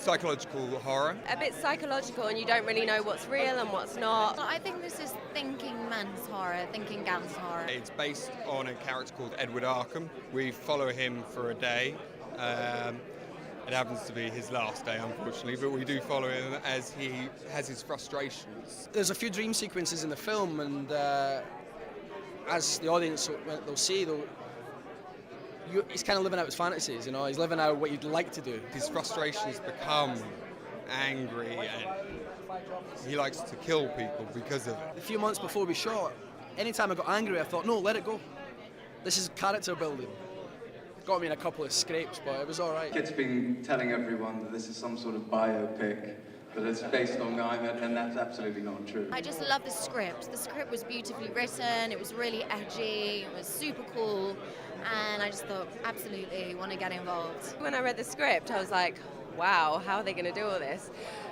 Psychological horror. A bit psychological, and you don't really know what's real and what's not. I think this is thinking men's horror, thinking gals horror. It's based on a character called Edward Arkham. We follow him for a day. It happens to be his last day, unfortunately, but we do follow him as he has his frustrations. There's a few dream sequences in the film, and as the audience they'll see, he's kind of living out his fantasies, you know, he's living out what you'd like to do. His frustrations become angry, and he likes to kill people because of it. A few months before we shot, anytime I got angry, I thought, no, let it go. This is character building. Got me in a couple of scrapes, but it was all right. It's been telling everyone that this is some sort of biopic, that it's based on guy, and that's absolutely not true. I just love the script. The script was beautifully written, it was really edgy, it was super cool, and I just thought, absolutely, want to get involved. When I read the script, I was like, wow, how are they going to do all this?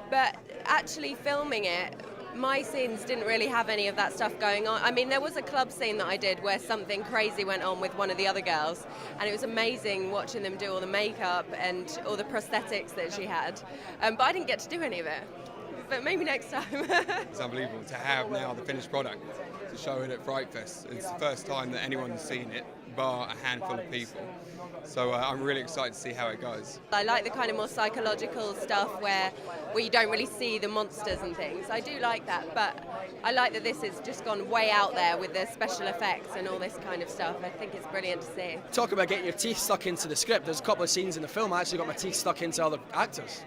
But actually filming it, my scenes didn't really have any of that stuff going on. I mean, there was a club scene that I did where something crazy went on with one of the other girls, and it was amazing watching them do all the makeup and all the prosthetics that she had. But I didn't get to do any of it. But maybe next time. It's unbelievable to have now the finished product to show it at FrightFest. It's the first time that anyone's seen it, bar a handful of people. So I'm really excited to see how it goes. I like the kind of more psychological stuff where you don't really see the monsters and things. I do like that, but I like that this has just gone way out there with the special effects and all this kind of stuff. I think it's brilliant to see. Talk about getting your teeth stuck into the script. There's a couple of scenes in the film I actually got my teeth stuck into other actors.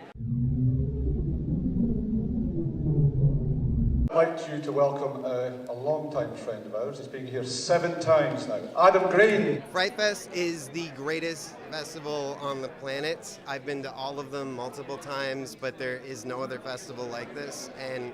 I'd like you to welcome a long-time friend of ours. He's been here 7 times now. Adam Green. FrightFest is the greatest festival on the planet. I've been to all of them multiple times, but there is no other festival like this. And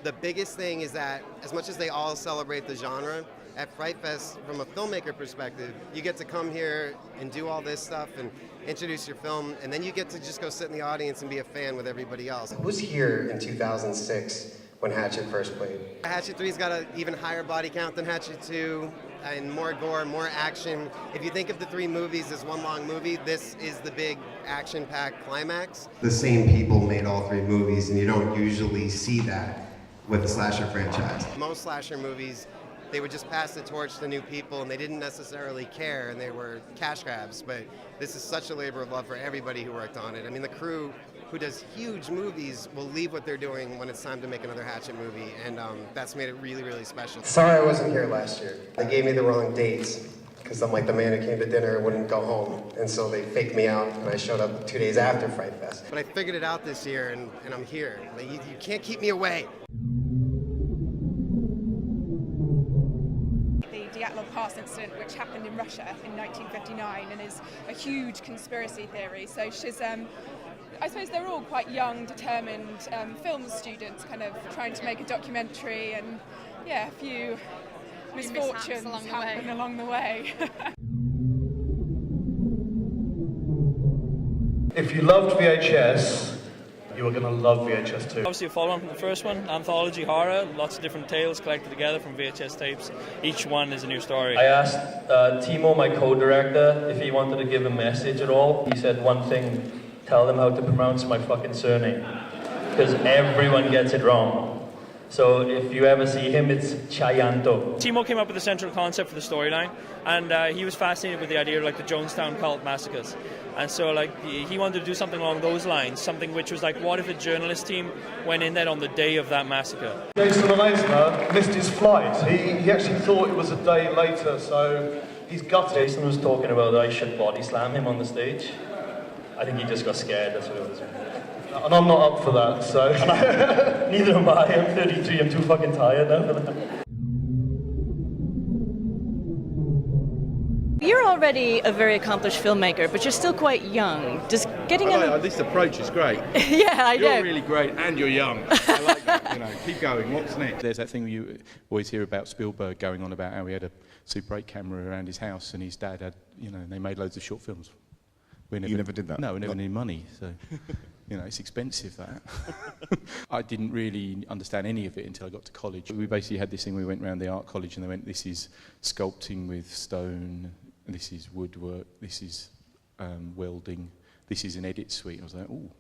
the biggest thing is that as much as they all celebrate the genre, at FrightFest, from a filmmaker perspective, you get to come here and do all this stuff and introduce your film, and then you get to just go sit in the audience and be a fan with everybody else. I was here in 2006 when Hatchet first played. Hatchet 3's got an even higher body count than Hatchet 2, and more gore, more action. If you think of the 3 movies as one long movie, this is the big action-packed climax. The same people made all 3 movies, and you don't usually see that with a slasher franchise. Most slasher movies, they would just pass the torch to new people, and they didn't necessarily care, and they were cash grabs, but this is such a labor of love for everybody who worked on it. I mean, the crew who does huge movies will leave what they're doing when it's time to make another Hatchet movie, and that's made it really, really special. Sorry I wasn't here last year. They gave me the wrong dates, because I'm like the man who came to dinner and wouldn't go home, and so they faked me out, and I showed up 2 days after FrightFest. But I figured it out this year, and I'm here. Like, you can't keep me away. The Dyatlov Pass incident, which happened in Russia in 1959 and is a huge conspiracy theory. So she's, I suppose they're all quite young, determined film students kind of trying to make a documentary, and yeah, a few misfortunes happen along the way. If you loved VHS, you are going to love VHS too. Obviously a follow-on from the first one, anthology horror, lots of different tales collected together from VHS tapes. Each one is a new story. I asked Timo, my co-director, if he wanted to give a message at all. He said one thing: tell them how to pronounce my fucking surname, because everyone gets it wrong. So if you ever see him, it's Chayanto. Timo came up with the central concept for the storyline, and he was fascinated with the idea of like the Jonestown cult massacres. And so like he wanted to do something along those lines, something which was like, what if a journalist team went in there on the day of that massacre? Jason Eisner missed his flight. He actually thought it was a day later, so he's gutted. Jason was talking about I should body slam him on the stage. I think he just got scared, that's what it was. And I'm not up for that, so... Neither am I, I'm 33, I'm too fucking tired now for that. You're already a very accomplished filmmaker, but you're still quite young. Just getting this approach is great. Yeah, I know. You're really great, and you're young. I like that. You know, keep going. What's next? There's that thing you always hear about Spielberg going on about how he had a Super 8 camera around his house, and his dad had, you know, they made loads of short films. You never did that? No, we never needed money, so, you know, it's expensive, that. I didn't really understand any of it until I got to college. We basically had this thing, we went around the art college and they went, this is sculpting with stone, this is woodwork, this is welding, this is an edit suite. I was like, ooh,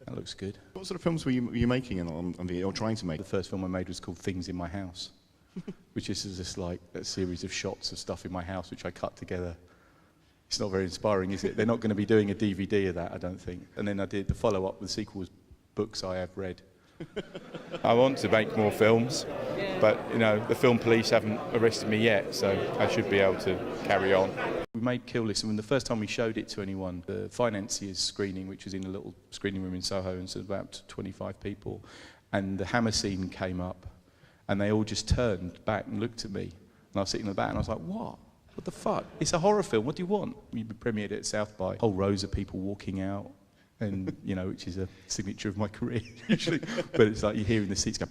That looks good. What sort of films were you making or trying to make? The first film I made was called Things in My House, which is just like a series of shots of stuff in my house which I cut together. It's not very inspiring, is it? They're not going to be doing a DVD of that, I don't think. And then I did the follow-up, the sequel was books I have read. I want to make more films, but you know, the film police haven't arrested me yet, so I should be able to carry on. We made Kill List, and the first time we showed it to anyone, the financiers screening, which was in a little screening room in Soho, and so about 25 people, and the hammer scene came up, and they all just turned back and looked at me, and I was sitting in the back, and I was like, what? What the fuck? It's a horror film, what do you want? We premiered it at South by, whole rows of people walking out, and you know, which is a signature of my career usually. But it's like you hear in the seats go,